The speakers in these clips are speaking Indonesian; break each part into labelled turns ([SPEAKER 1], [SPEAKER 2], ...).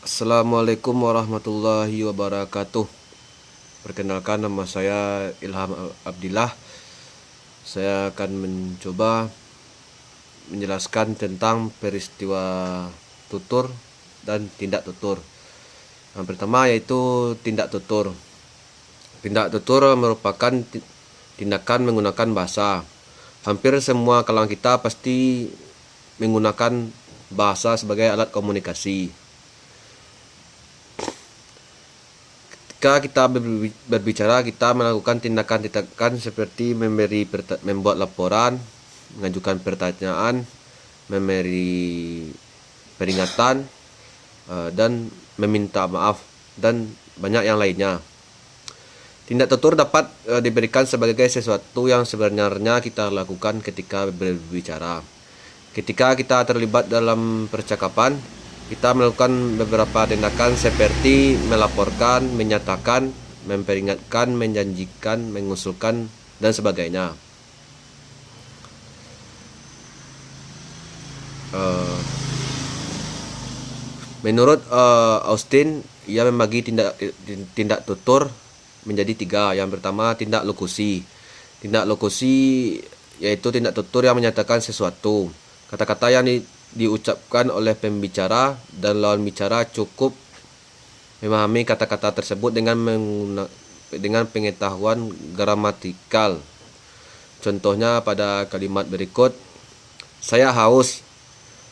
[SPEAKER 1] Assalamualaikum warahmatullahi wabarakatuh. Perkenalkan, nama saya Ilham Abdillah. Saya akan mencoba menjelaskan tentang peristiwa tutur dan tindak tutur. Yang pertama yaitu tindak tutur. Tindak tutur merupakan tindakan menggunakan bahasa. Hampir semua kalangan kita pasti menggunakan bahasa sebagai alat komunikasi. Ketika kita berbicara, kita melakukan tindakan-tindakan seperti membuat laporan, mengajukan pertanyaan, memberi peringatan, dan meminta maaf, dan banyak yang lainnya. Tindak tutur dapat diberikan sebagai sesuatu yang sebenarnya kita lakukan ketika berbicara. Ketika kita terlibat dalam percakapan, kita melakukan beberapa tindakan seperti melaporkan, menyatakan, memperingatkan, menjanjikan, mengusulkan, dan sebagainya. Menurut Austin, ia membagi tindak tutur menjadi 3. Yang pertama, tindak lokusi. Tindak lokusi yaitu tindak tutur yang menyatakan sesuatu. Kata-kata yang diucapkan oleh pembicara dan lawan bicara cukup memahami kata-kata tersebut dengan pengetahuan gramatikal. Contohnya pada kalimat berikut, saya haus.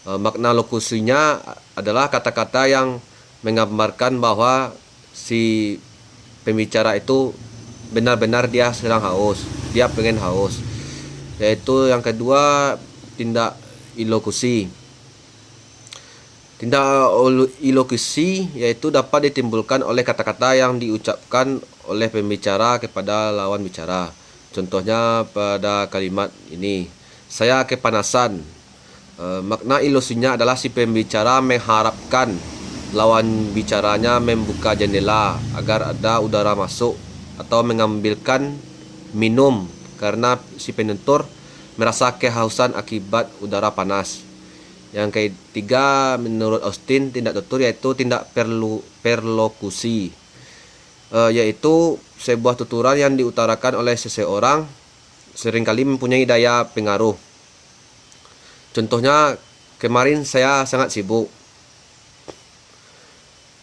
[SPEAKER 1] Makna lokusinya adalah kata-kata yang menggambarkan bahwa si pembicara itu benar-benar dia sedang haus, dia pengen haus. Yaitu yang kedua, tindak ilokusi. Tindak ilokusi yaitu dapat ditimbulkan oleh kata-kata yang diucapkan oleh pembicara kepada lawan bicara. Contohnya pada kalimat ini, saya kepanasan. Makna ilusinya adalah si pembicara mengharapkan lawan bicaranya membuka jendela agar ada udara masuk atau mengambilkan minum karena si penutur merasa kehausan akibat udara panas. Yang ketiga, menurut Austin, tindak tutur yaitu tindak perlokusi, yaitu sebuah tuturan yang diutarakan oleh seseorang seringkali mempunyai daya pengaruh. Contohnya, kemarin saya sangat sibuk.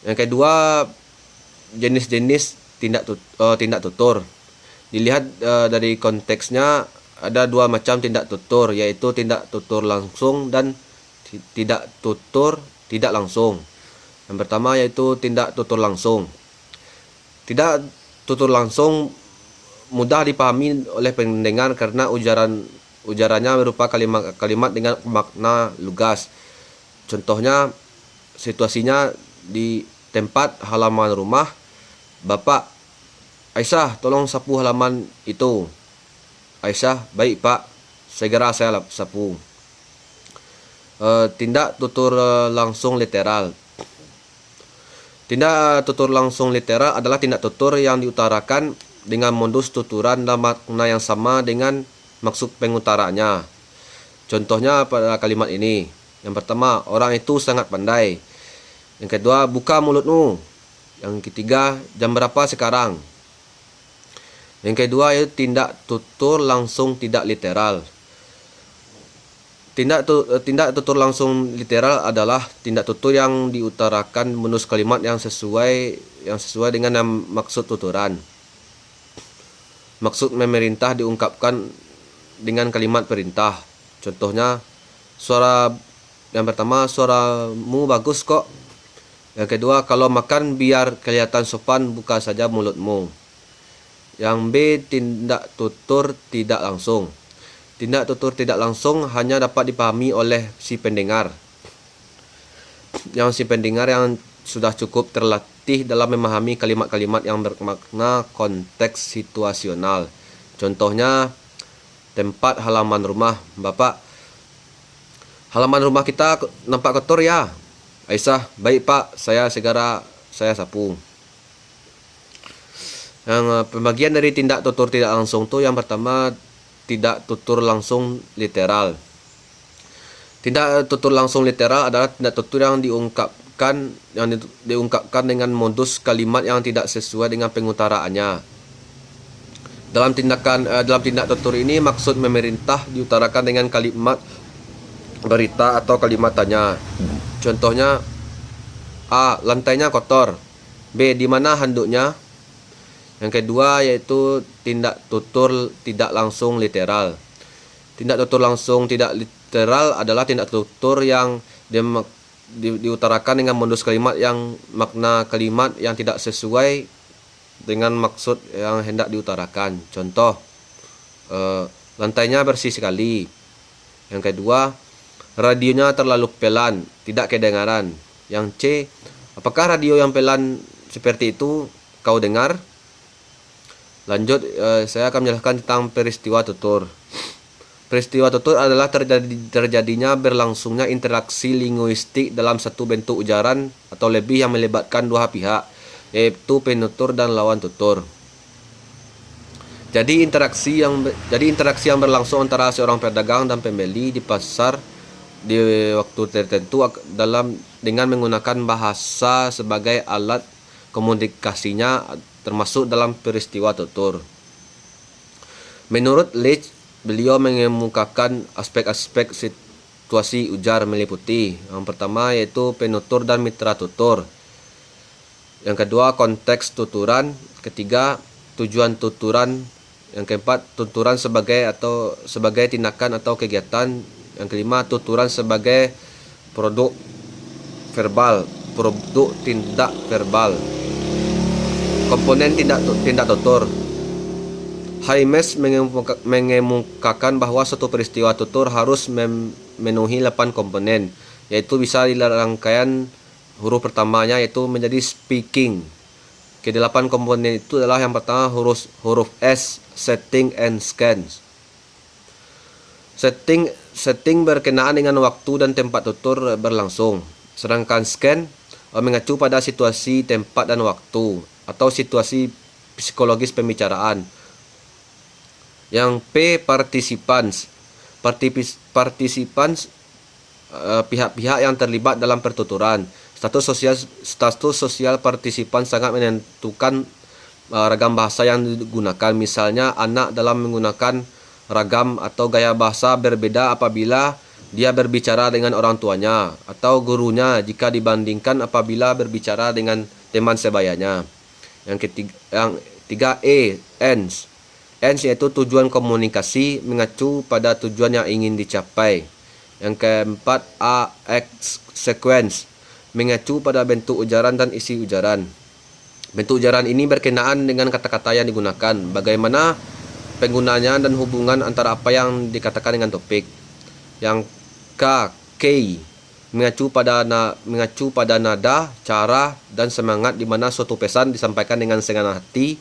[SPEAKER 1] Yang kedua, jenis-jenis tindak tutur. Dilihat dari konteksnya, ada 2 macam tindak tutur, yaitu tindak tutur langsung dan tidak tutur tidak langsung. Yang pertama yaitu tindak tutur langsung. Tidak tutur langsung mudah dipahami oleh pendengar karena ujarannya berupa kalimat dengan makna lugas. Contohnya, situasinya di tempat halaman rumah, Bapak, Aisyah tolong sapu halaman itu. Aisyah, baik Pak, segera saya sapu. Tindak tutur langsung literal. Tindak tutur langsung literal adalah tindak tutur yang diutarakan dengan modus tuturan dan makna yang sama dengan maksud pengutaraannya. Contohnya pada kalimat ini. Yang pertama, orang itu sangat pandai. Yang kedua, buka mulutmu. Yang ketiga, jam berapa sekarang? Yang kedua yaitu tindak tutur langsung tidak literal. Tindak tutur langsung literal adalah tindak tutur yang diutarakan menurut kalimat yang sesuai dengan maksud tuturan. Maksud memerintah diungkapkan dengan kalimat perintah. Contohnya, yang pertama, suaramu bagus kok. Yang kedua, kalau makan biar kelihatan sopan, buka saja mulutmu. Yang B, tindak tutur tidak langsung. Tindak tutur tidak langsung hanya dapat dipahami oleh si pendengar. Si pendengar yang sudah cukup terlatih dalam memahami kalimat-kalimat yang bermakna konteks situasional. Contohnya, tempat halaman rumah. Bapak, halaman rumah kita nampak kotor ya? Aisyah, baik Pak, saya sapu. Yang pembagian dari tindak tutur tidak langsung itu, yang pertama, tidak tutur langsung literal. Tindak tutur langsung literal adalah tindak tutur yang diungkapkan dengan modus kalimat yang tidak sesuai dengan pengutaraannya. Dalam tindak tutur ini maksud memerintah diutarakan dengan kalimat berita atau kalimat tanya. Contohnya, A. Lantainya kotor. B. Di mana handuknya? Yang kedua yaitu tindak tutur tidak langsung literal. Tindak tutur langsung tidak literal adalah tindak tutur yang diutarakan dengan modus kalimat yang makna kalimat yang tidak sesuai dengan maksud yang hendak diutarakan. Contoh, lantainya bersih sekali. Yang kedua, radionya terlalu pelan, tidak kedengaran. Yang C, apakah radio yang pelan seperti itu kau dengar? Lanjut, saya akan menjelaskan tentang peristiwa tutur. Peristiwa tutur adalah terjadinya berlangsungnya interaksi linguistik dalam satu bentuk ujaran atau lebih yang melibatkan dua pihak, yaitu penutur dan lawan tutur. Jadi interaksi yang berlangsung antara seorang pedagang dan pembeli di pasar di waktu tertentu dengan menggunakan bahasa sebagai alat komunikasinya termasuk dalam peristiwa tutur. Menurut Leach, beliau mengemukakan aspek-aspek situasi ujar meliputi yang pertama yaitu penutur dan mitra tutur. Yang kedua, konteks tuturan. Ketiga, tujuan tuturan. Yang keempat, tuturan sebagai tindakan atau kegiatan. Yang kelima, tuturan sebagai produk tindak verbal. Komponen tindak tutur. Haimes mengemukakan bahwa suatu peristiwa tutur harus memenuhi 8 komponen, yaitu bisa dirangkaian huruf pertamanya yaitu menjadi speaking. Ke-8 komponen itu adalah yang pertama huruf S, setting and scans. Setting berkenaan dengan waktu dan tempat tutur berlangsung. Sedangkan scan mengacu pada situasi, tempat dan waktu atau situasi psikologis pembicaraan. Yang P, participants. Pihak-pihak yang terlibat dalam pertuturan. Status sosial partisipan sangat menentukan ragam bahasa yang digunakan. Misalnya, anak dalam menggunakan ragam atau gaya bahasa berbeda apabila dia berbicara dengan orang tuanya atau gurunya jika dibandingkan apabila berbicara dengan teman sebayanya. Yang ketiga E, ends. Ends yaitu tujuan komunikasi mengacu pada tujuan yang ingin dicapai. Yang keempat A, sequence, mengacu pada bentuk ujaran dan isi ujaran. Bentuk ujaran ini berkenaan dengan kata-kata yang digunakan, bagaimana penggunanya dan hubungan antara apa yang dikatakan dengan topik. Yang K, mengacu pada nada, cara, dan semangat di mana suatu pesan disampaikan dengan senang hati,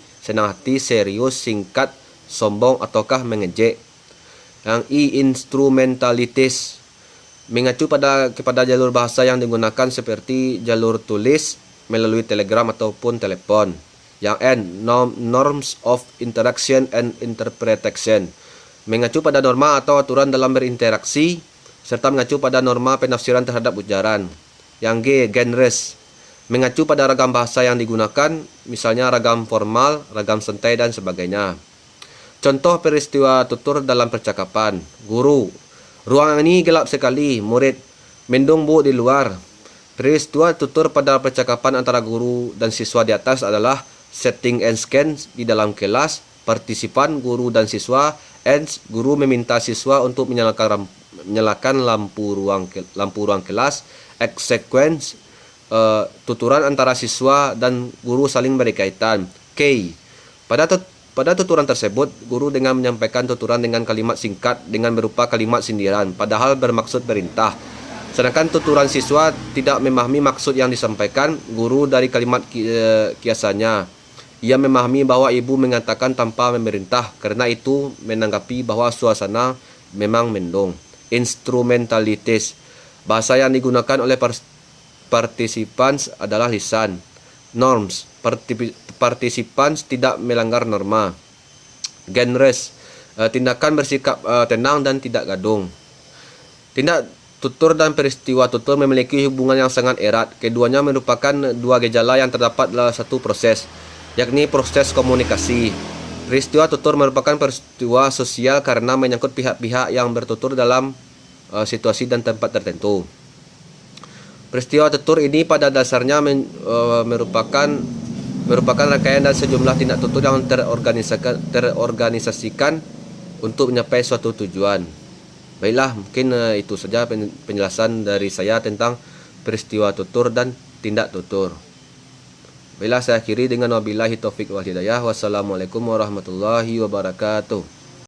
[SPEAKER 1] serius, singkat, sombong, ataukah mengejek. Yang I, instrumentalities, mengacu kepada jalur bahasa yang digunakan seperti jalur tulis, melalui telegram ataupun telepon. Yang N, norms of interaction and interpretation, mengacu pada norma atau aturan dalam berinteraksi, serta mengacu pada norma penafsiran terhadap ujaran. Yang G, genres, mengacu pada ragam bahasa yang digunakan, misalnya ragam formal, ragam santai, dan sebagainya. Contoh peristiwa tutur dalam percakapan. Guru, ruangan ini gelap sekali, murid, mendung bu di luar. Peristiwa tutur pada percakapan antara guru dan siswa di atas adalah setting and scan di dalam kelas, partisipan guru dan siswa, ends guru meminta siswa untuk menyalakan lampu ruang kelas, sequence tuturan antara siswa dan guru saling berkaitan. K, pada tuturan tersebut, guru dengan menyampaikan tuturan dengan kalimat singkat dengan berupa kalimat sindiran, padahal bermaksud perintah. Sedangkan tuturan siswa tidak memahami maksud yang disampaikan guru dari kalimat kiasannya. Ia memahami bahwa ibu mengatakan tanpa memerintah, karena itu menanggapi bahwa suasana memang mendung. Instrumentalities, bahasa yang digunakan oleh participants adalah lisan. Norms, participants tidak melanggar norma. Genres, tindakan bersikap tenang dan tidak gadung. Tutur dan peristiwa tutur memiliki hubungan yang sangat erat. Keduanya merupakan dua gejala yang terdapat dalam satu proses, yakni proses komunikasi. Peristiwa tutur merupakan peristiwa sosial karena menyangkut pihak-pihak yang bertutur dalam situasi dan tempat tertentu. Peristiwa tutur ini pada dasarnya merupakan rangkaian dan sejumlah tindak tutur yang terorganisasikan untuk mencapai suatu tujuan. Baiklah, mungkin itu saja penjelasan dari saya tentang peristiwa tutur dan tindak tutur. Baiklah, saya akhiri dengan wabillahi taufik wal hidayah. Wassalamualaikum warahmatullahi wabarakatuh.